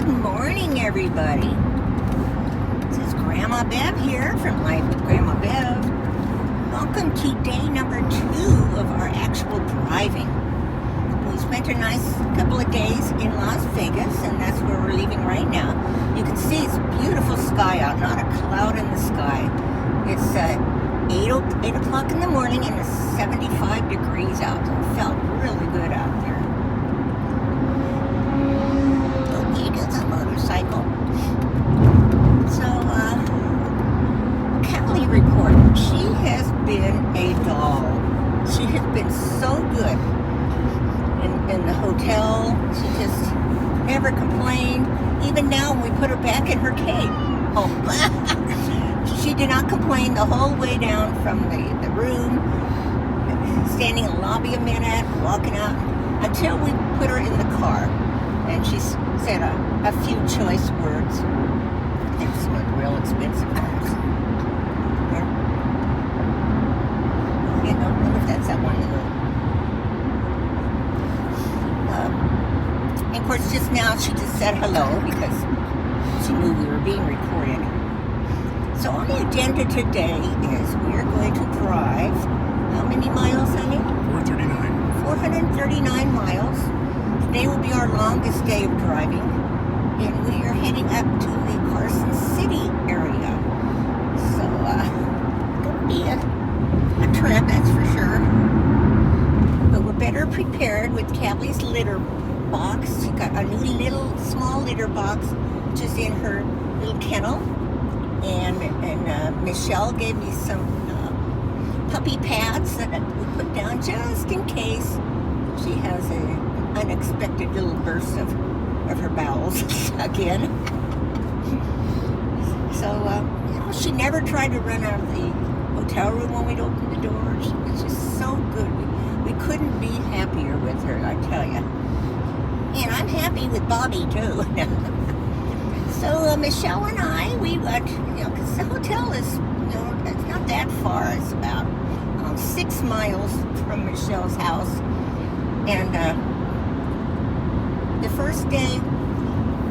Good morning, everybody. This is Grandma Bev here from Life with Grandma Bev. Welcome to day number 2 of our actual driving. We spent a nice couple of days in Las Vegas, and that's where we're leaving right now. You can see it's beautiful sky out, not a cloud in the sky. It's 8 o'clock in the morning and it's 75 degrees out. It felt really good out there. It's a motorcycle. So, Callie report. She has been a doll. She has been so good in the hotel. She just never complained. Even now when we put her back in her cage. Oh, she did not complain the whole way down from the room, standing in the lobby a minute, walking out, until we put her in the car. And she said a few choice words. There's some real expensive ones. I don't know if that's that one. And of course, just now she just said hello because she knew we were being recorded. So on the agenda today is we're going to drive, how many miles, honey? 439. 439 miles. Today will be our longest day of driving, and we are heading up to the Carson City area. So, gonna be a trip, that's for sure. But we're better prepared with Callie's litter box. She got a new little small litter box, which is in her little kennel. And Michelle gave me some puppy pads that we put down just in case she has a unexpected little burst of her bowels again. So, she never tried to run out of the hotel room when we'd open the doors. It's just so good. We couldn't be happier with her, I tell you. And I'm happy with Bobby, too. So, Michelle and I, we went, because the hotel is, it's not that far. It's about 6 miles from Michelle's house. And, the first day,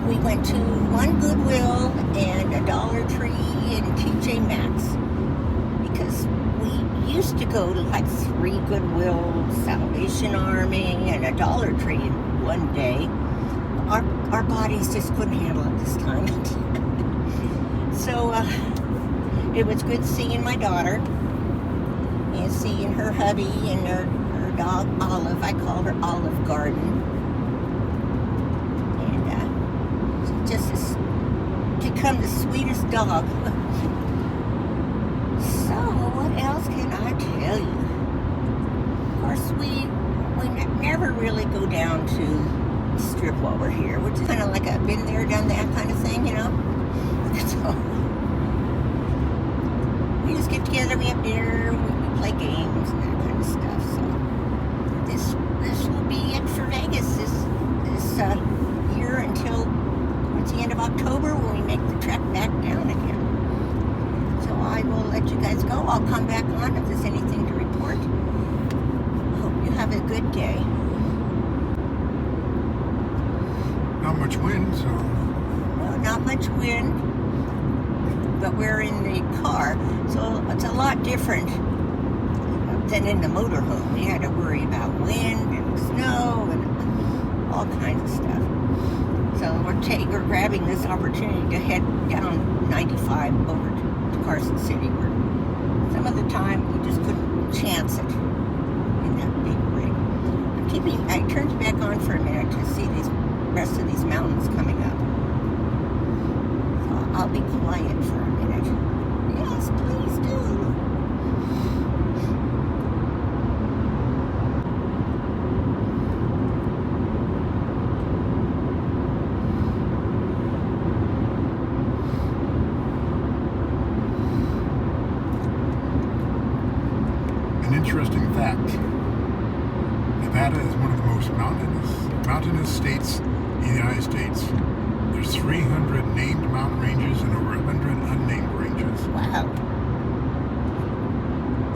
we went to one Goodwill and a Dollar Tree and TJ Maxx because we used to go to like 3 Goodwill, Salvation Army, and a Dollar Tree in one day. Our bodies just couldn't handle it this time. So it was good seeing my daughter and seeing her hubby and her dog Olive. I call her Olive Garden. Just has become the sweetest dog. So, what else can I tell you? Of course, we never really go down to the Strip while we're here. We're just kind of like a been there, done that kind of thing, So, we just get together, we have dinner, we play games and that kind of stuff. So, this will be it for Vegas this year until the end of October when we make the trek back down again. So I will let you guys go. I'll come back on if there's anything to report. Hope you have a good day. Not much wind, so... No, not much wind, but we're in the car, so it's a lot different than in the motorhome. We had to worry about wind and snow and all kinds of stuff. So we're grabbing this opportunity to head down 95 over to Carson City, where some of the time we just couldn't chance it in that big rig. I turned back on for a minute to see these rest of these mountains coming up. So I'll be quiet for a minute. Yes, please do. An interesting fact. Nevada is one of the most mountainous states in the United States. There's 300 named mountain ranges and over 100 unnamed ranges. Wow.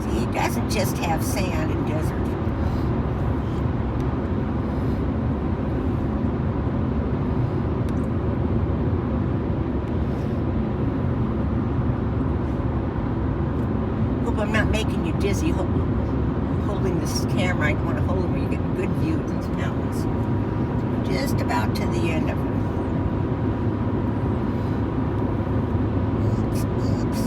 See, it doesn't just have sand and desert. Hope I'm not making you dizzy holding this camera. I want to hold it where you get a good view of these mountains. Just about to the end of them. Oops.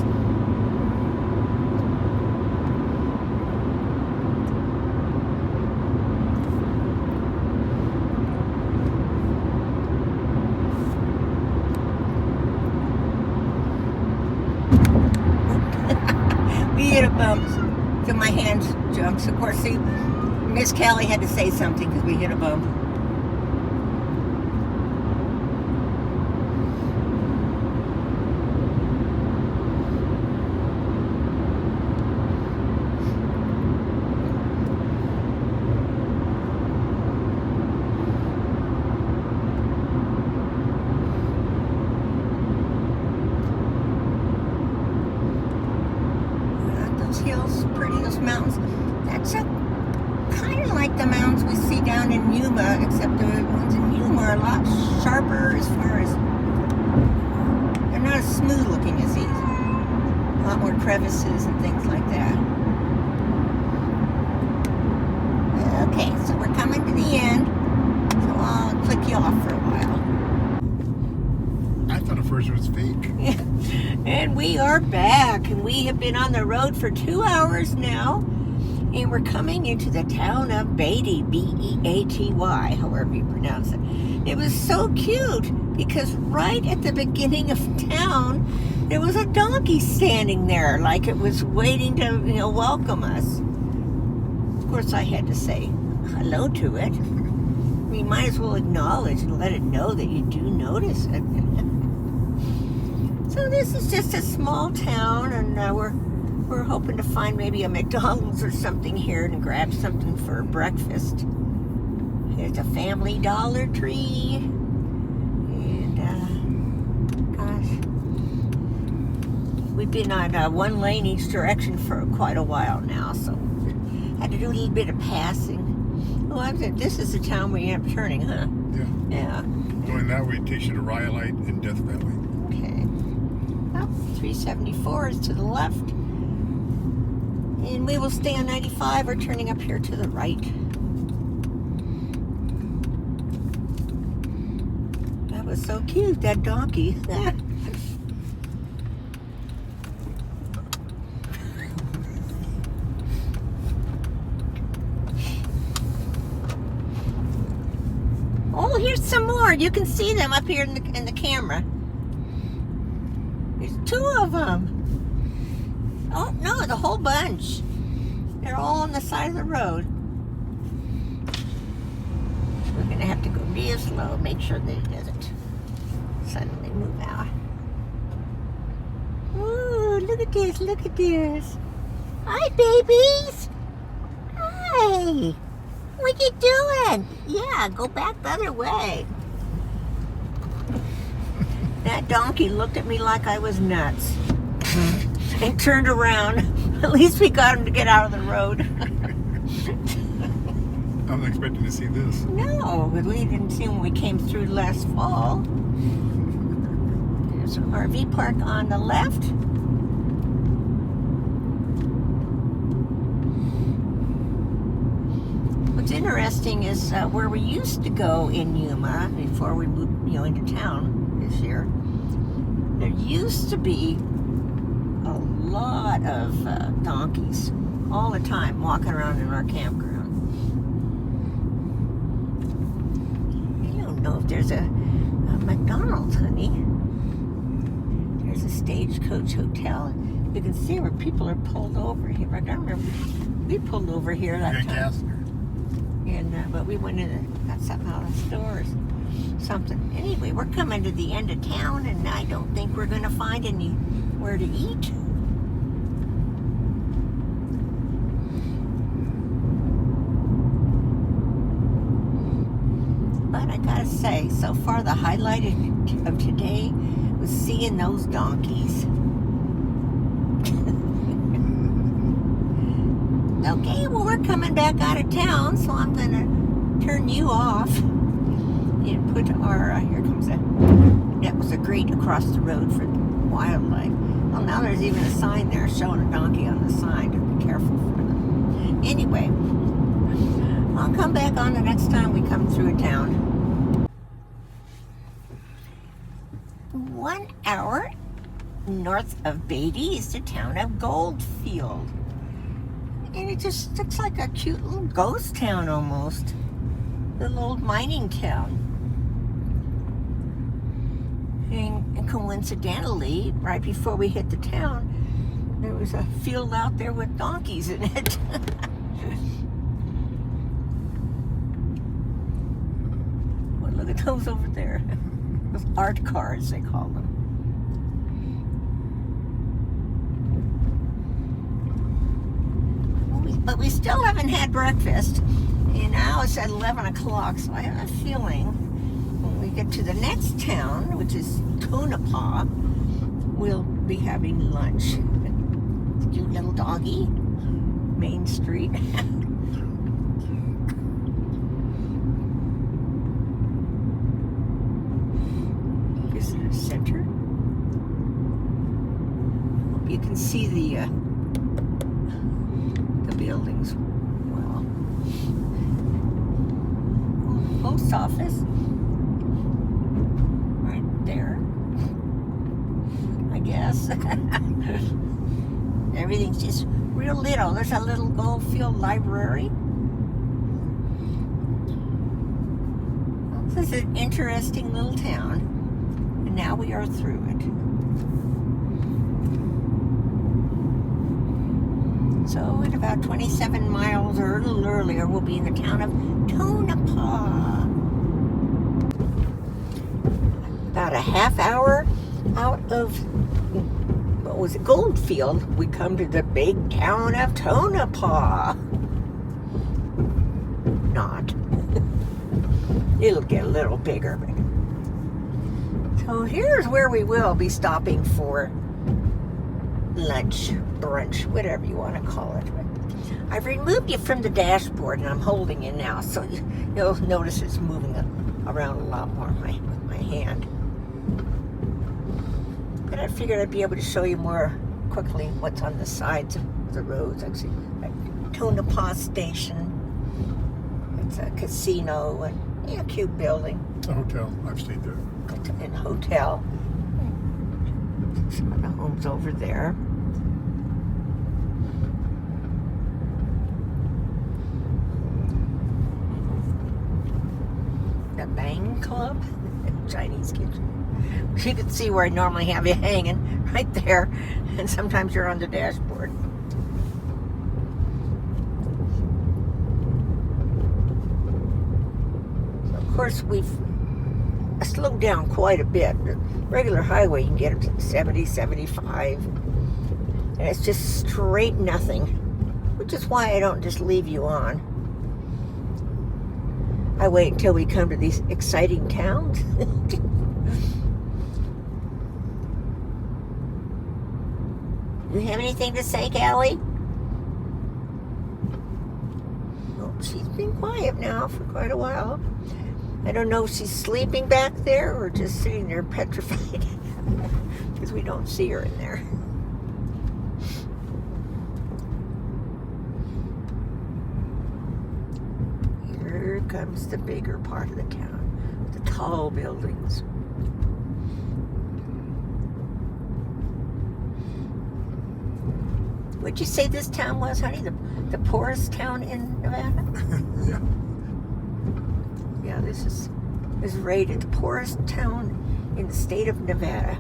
We hit a bump, so my hand jumps. Of course, see, Miss Callie had to say something because we hit a bump. Hills, pretty, those mountains. That's kind of like the mountains we see down in Yuma, except the ones in Yuma are a lot sharper as far as they're not as smooth looking as these. A lot more crevices and things like that. Okay, so we're coming to the end, so I'll click you off for a while. I thought at first it was fake. And we are back, and we have been on the road for 2 hours now, and we're coming into the town of Beatty, B-E-A-T-Y, however you pronounce it. It was so cute because right at the beginning of town, there was a donkey standing there like it was waiting to, welcome us. Of course, I had to say hello to it. We might as well acknowledge and let it know that you do notice it. So this is just a small town, and we're hoping to find maybe a McDonald's or something here and grab something for breakfast. Here's a Family Dollar Tree, and gosh, we've been on one lane each direction for quite a while now, so had to do a little bit of passing. Oh, this is the town where you end up turning, huh? Yeah. Going that way takes you to Rhyolite and Death Valley. Okay. 374 is to the left, and we will stay on 95 or turning up here to the right. That was so cute, that donkey. Oh, here's some more. You can see them up here in the camera. There's 2 of them. Oh, no, the whole bunch. They're all on the side of the road. We're going to have to go real slow, make sure that it doesn't suddenly move out. Ooh, look at this, look at this. Hi, babies. Hi. What you doing? Yeah, go back the other way. That donkey looked at me like I was nuts and turned around. At least we got him to get out of the road. I wasn't expecting to see this. No, but we didn't see him when we came through last fall. There's an RV park on the left. What's interesting is where we used to go in Yuma before we moved, into town this year. There used to be a lot of donkeys all the time walking around in our campground. I don't know if there's a McDonald's, honey. There's a Stagecoach Hotel. You can see where people are pulled over here. I don't remember. We pulled over here that time. Gas here. And but we went in and got something out of the stores. Something. Anyway, we're coming to the end of town, and I don't think we're going to find anywhere to eat. But I gotta say, so far the highlight of today was seeing those donkeys. Okay, well, we're coming back out of town, so I'm going to turn you off and put our, here comes that was a grate across the road for wildlife. Well, now there's even a sign there showing a donkey on the sign to be careful for them. Anyway, I'll come back on the next time we come through a town. 1 hour north of Beatty is the town of Goldfield. And it just looks like a cute little ghost town almost. Little old mining town. And coincidentally, right before we hit the town, there was a field out there with donkeys in it. Well, look at those over there. Those art cars, they call them. But we still haven't had breakfast. And now it's at 11 o'clock, so I have a feeling when we get to the next town, which is Tonopah, we'll be having lunch. Cute little doggy, Main Street. Visitor Center. Hope you can see the buildings well. Post office right there, I guess. Everything's just real little. There's a little Goldfield library. This is an interesting little town, and now we are through it. So at about 27 miles or a little earlier, we'll be in the town of Tonopah. About a half hour out of, what was it, Goldfield, we come to the big town of Tonopah. Not. It'll get a little bigger. So here's where we will be stopping for lunch, brunch, whatever you want to call it. I've removed it from the dashboard and I'm holding it now, so you'll notice it's moving around a lot more with my hand. But I figured I'd be able to show you more quickly what's on the sides of the roads. Actually, at Tonopah Station, it's a casino and a cute building. It's a hotel. I've stayed there. It's a hotel. Some of the homes over there. The Bang Club, Chinese kitchen. You can see where I normally have it hanging, right there. And sometimes you're on the dashboard. So of course, we've slowed down quite a bit. The regular highway, you can get up to 70, 75. And it's just straight nothing, which is why I don't just leave you on. I wait until we come to these exciting towns. You have anything to say, Callie? Oh, she's been quiet now for quite a while. I don't know if she's sleeping back there or just sitting there petrified because we don't see her in there. Here comes the bigger part of the town, the tall buildings. What'd you say this town was, honey? The poorest town in Nevada? Yeah. Yeah, this is rated the poorest town in the state of Nevada.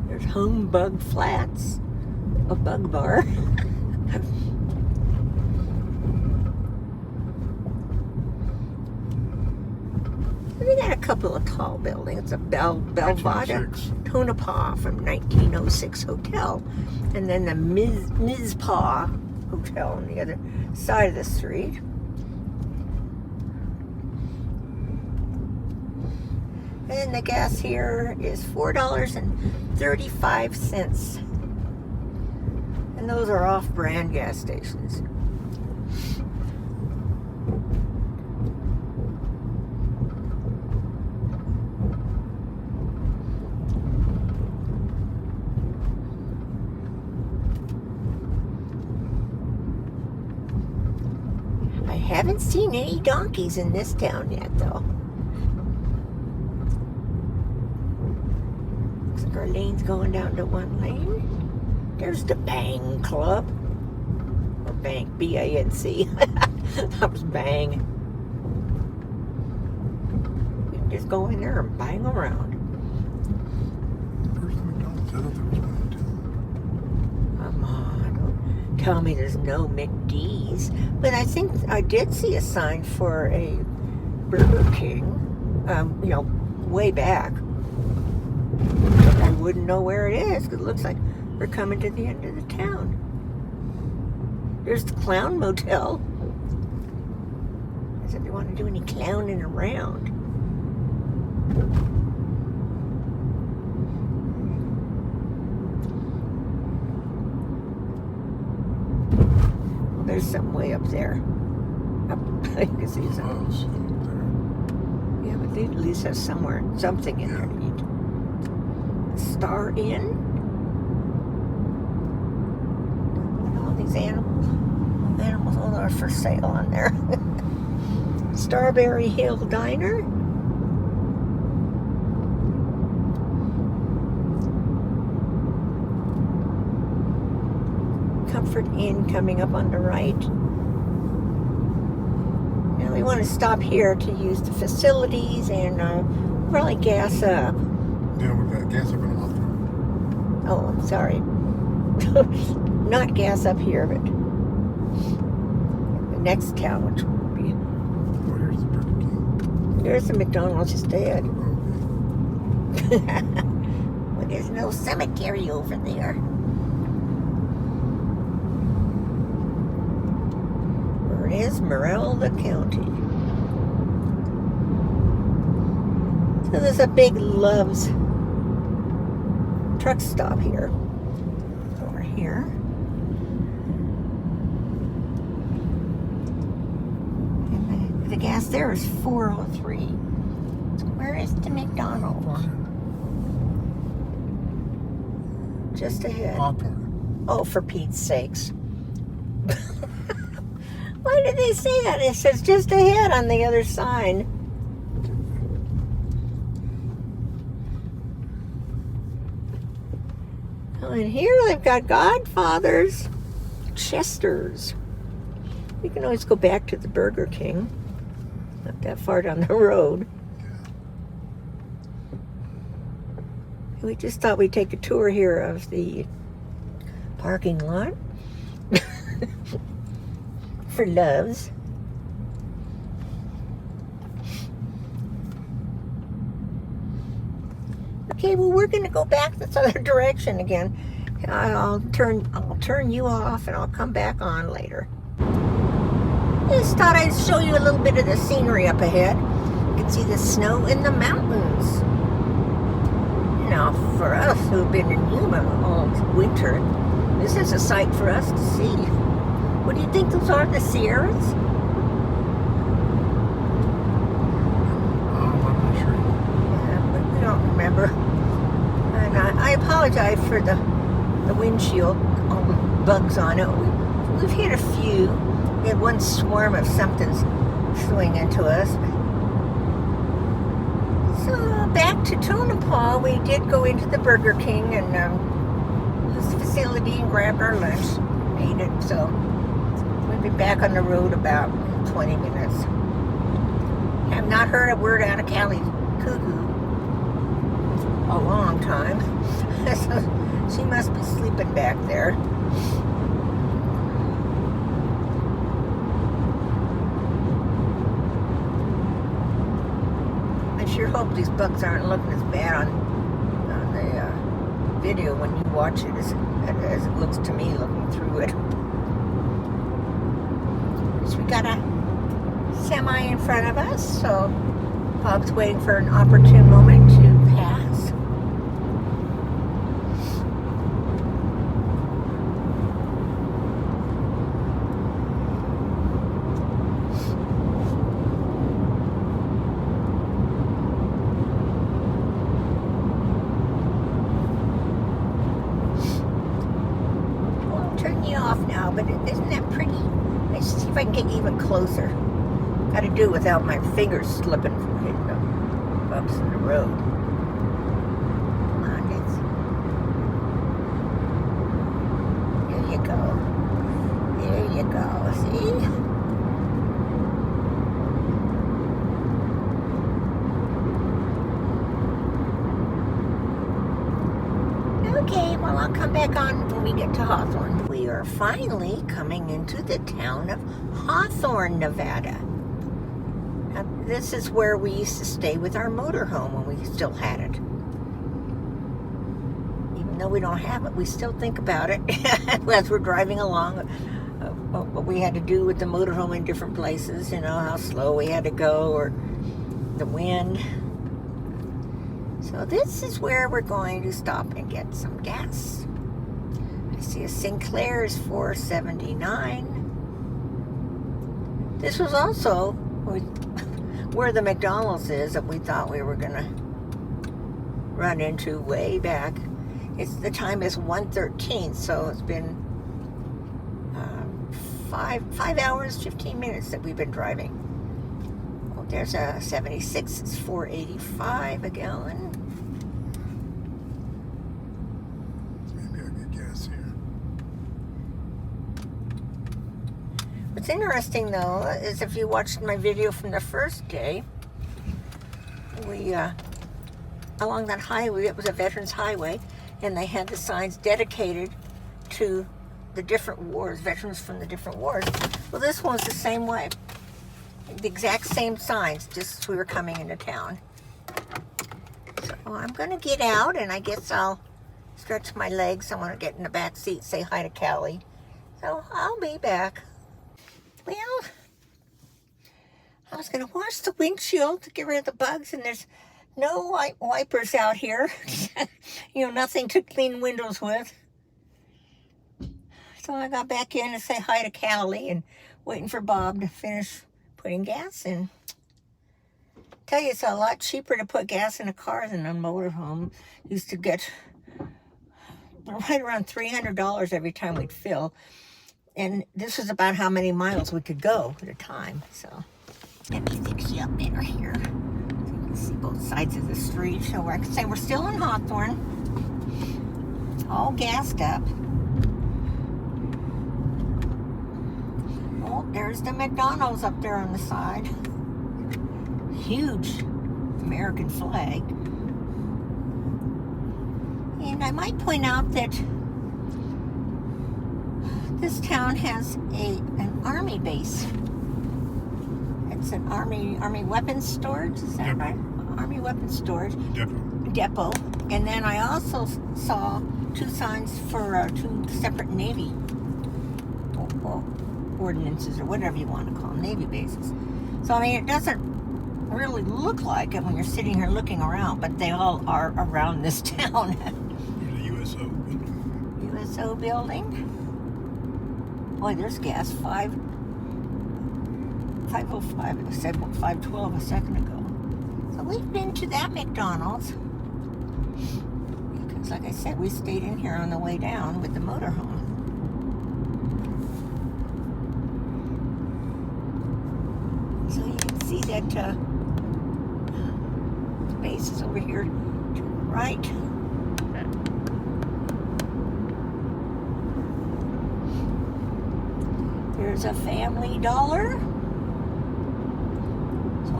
There's Humbug Flats, a bug bar. They got a couple of tall buildings. A Belvada Tonopah from 1906 hotel, and then the Mizpah Hotel on the other side of the street. And the gas here is $4.35. And those are off-brand gas stations. haven't seen any donkeys in this town yet, though. Looks like our lane's going down to one lane. There's the Bang Club. Or Bank, B-A-N-C. That was Bang. You can just go in there and bang around. Where's the McDonald's? I thought there was one in town. Come on, don't tell me there's no McD's. But I think I did see a sign for a Burger King, way back. I wouldn't know where it is, because it looks like we're coming to the end of the town. There's the Clown Motel. I said they want to do any clowning around. Well, there's something way up there. Up, you can see something. Oh, so there. Yeah, but they at least have something in there to eat. Star Inn. All these animals all are for sale on there. Starberry Hill Diner. Comfort Inn coming up on the right. Now we want to stop here to use the facilities and probably gas up. Yeah, we've got gas up in a month. Oh, I'm sorry. Not gas up here, but the next town, which would be. Oh, here's the Burger King. There's the McDonald's just ahead. Okay. Well, there's no cemetery over there. Where is Esmeralda County? So there's a big Love's truck stop here. Over here. And the gas there is $4.03. So where is the McDonald's? Just ahead. Popcorn. Oh, for Pete's sakes. Why did they say that? It says just ahead on the other sign. Oh, and here they've got Godfather's, Chester's. We can always go back to the Burger King. Not that far down the road. We just thought we'd take a tour here of the parking lot for Love's. Okay, well, we're going to go back this other direction again. I'll turn you off and I'll come back on later. Just thought I'd show you a little bit of the scenery up ahead. You can see the snow in the mountains. Now, for us who've been in Yuma all winter, this is a sight for us to see. What do you think those are, the Sierras? I'm not sure. Yeah, but we don't remember. And I apologize for the windshield, all the bugs on it. We've hit a few. We had one swarm of something's swing into us. So back to Tonopah, we did go into the Burger King and used the facility and grabbed our lunch, ate it. So we'll be back on the road about 20 minutes. Have not heard a word out of Callie's cuckoo a long time. So she must be sleeping back there. I sure hope these bugs aren't looking as bad on the video when you watch it as it looks to me looking through it. So we got a semi in front of us, so Bob's waiting for an opportune moment to pass. I'll turn you off now, but isn't that pretty? Let's see if I can get even closer. how to do it without my fingers slipping from hitting the bumps in the road. Come on, there you go. There you go, see? Okay, well, I'll come back on when we get to Hawthorne. We are finally coming into the town of Hawthorne, Nevada. Now, this is where we used to stay with our motorhome when we still had it. Even though we don't have it, we still think about it as we're driving along. What we had to do with the motorhome in different places, you know, how slow we had to go, or the wind. So this is where we're going to stop and get some gas. I see a Sinclair's $4.79. This was also where the McDonald's is that we thought we were gonna run into way back. The time is 1:13, so it's been 5 hours, 15 minutes that we've been driving. Well, there's a 76, it's $4.85 a gallon. Maybe I'll get gas here. What's interesting, though, is if you watched my video from the first day, we, along that highway, it was a Veterans Highway, and they had the signs dedicated to the different wars, veterans from the different wars. Well, this one was the same way. The exact same signs, just as we were coming into town. So I'm going to get out, and I guess I'll stretch my legs. I want to get in the back seat, say hi to Callie. So I'll be back. Well, I was going to wash the windshield to get rid of the bugs, and there's no wipers out here. You know, nothing to clean windows with. So I got back in to say hi to Callie and waiting for Bob to finish putting gas in. Tell you, it's a lot cheaper to put gas in a car than a motorhome. Used to get right around $300 every time we'd fill. And this was about how many miles we could go at a time. So let me fix you up better here. So you can see both sides of the street. So I can say we're still in Hawthorne. All gassed up. Oh, there's the McDonald's up there on the side. Huge American flag. And I might point out that this town has an army base. It's an army weapons storage, is that right? Army weapons storage. Depot. And then I also saw 2 signs for 2 separate Navy ordinances, or whatever you want to call them, Navy bases. So, I mean, it doesn't really look like it when you're sitting here looking around, but they all are around this town. There's a USO building. USO building. Boy, there's gas. 505. It said 512 a second ago. So we've been to that McDonald's. Because, like I said, we stayed in here on the way down with the motorhome. So you can see that the base is over here to the right. There's a Family Dollar. So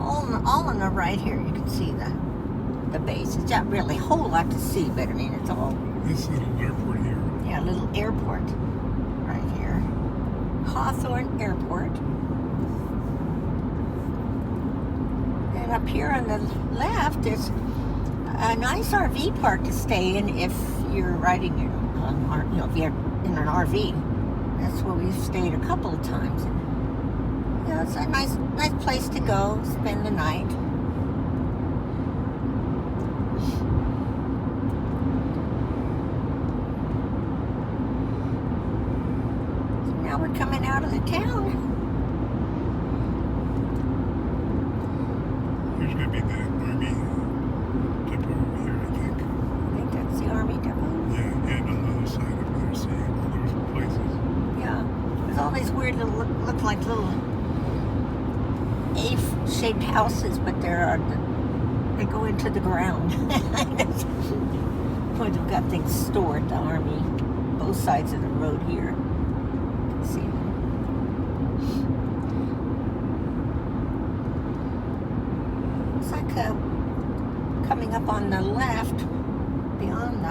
all on the right here, you can see the base. It's not really a whole lot to see, but I mean, it's all. This little airport here. Yeah, a little airport right here. Hawthorne Airport. And up here on the left is a nice RV park to stay in if you're riding if you're in an RV. That's where we've stayed a couple of times. Yeah, it's a nice place to go, spend the night. So now we're coming out of the town. Here's going to be the Army depot over here, I think. I think that's the Army depot. Yeah, and on the other side over there, see all those places. Yeah, there's all these weird little, look like little shaped houses, but they go into the ground. Boy, they've got things stored, the Army, both sides of the road here. You can see them. Looks like coming up on the left, beyond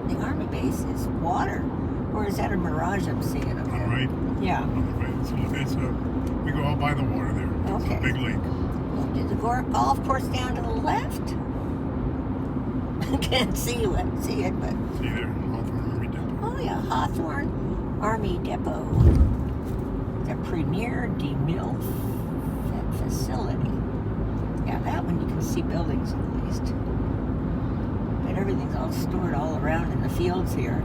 the Army base, is water. Or is that a mirage I'm seeing up there? On the right? Yeah. On the right. We go out by the water there. Okay. It's a big lake. Well, did the golf course down to the left? I can't see it, but... See there, Hawthorne Army Depot. Oh yeah, Hawthorne Army Depot. The premier demilk facility. Yeah, that one you can see buildings at least. But everything's all stored all around in the fields here.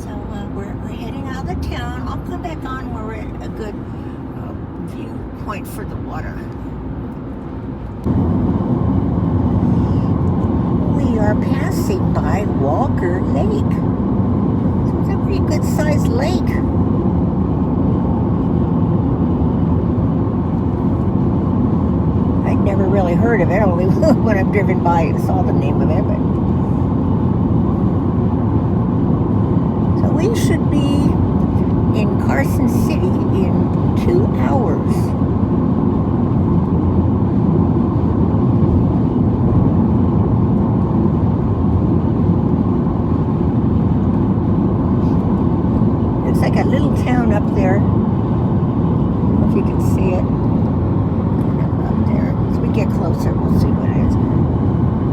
So we're heading out of the town. I'll come back on when we're at a good viewpoint for the water. We are passing by Walker Lake. So it's a pretty good sized lake. I'd never really heard of it, only when I've driven by and saw the name of it. But so we should be in Carson City in 2 hours. Looks like a little town up there. I don't know if you can see it. Up there. As we get closer, we'll see what it is.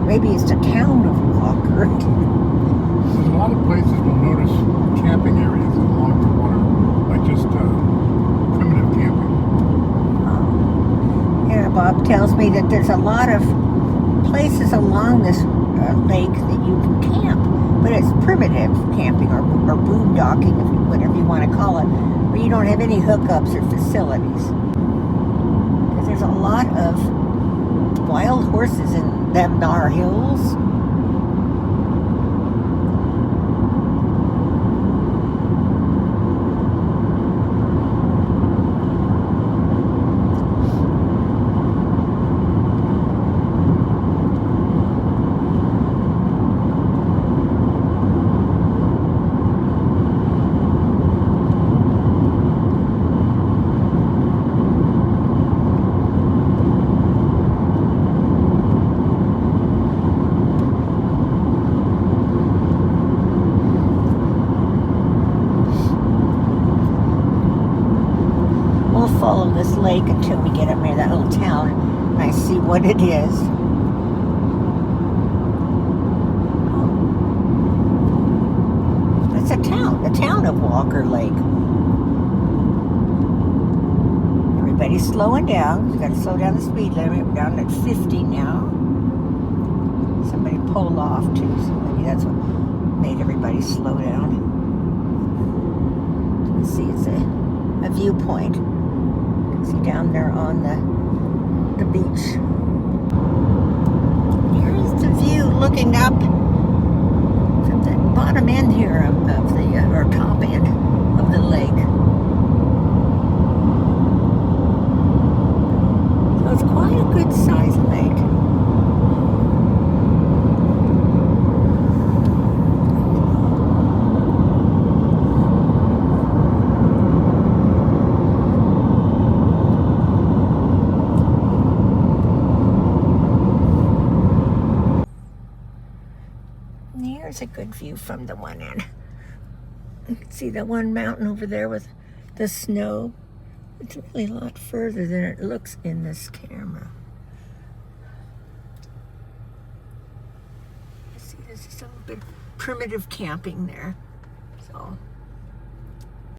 Maybe it's the town of Walker. There's a lot of places we'll notice camping areas along the water, like just primitive camping. Yeah, Bob tells me that there's a lot of places along this lake that you can camp, but it's primitive camping or boondocking, whatever you want to call it, where you don't have any hookups or facilities. Because there's a lot of wild horses in them Nar Hills. Follow this lake until we get up near that little town and I see what it is. It's a town, the town of Walker Lake. Everybody's slowing down. You got to slow down the speed limit. We're down at 50 now. Somebody pulled off too, so maybe that's what made everybody slow down. You can see it's a viewpoint. See down there on the beach. Here's the view looking up from the bottom end here of the, or top end of the lake. So it's quite a good sized lake. Here's a good view from the one end. You can see that one mountain over there with the snow. It's really a lot further than it looks in this camera. You see, there's just a little bit primitive camping there. So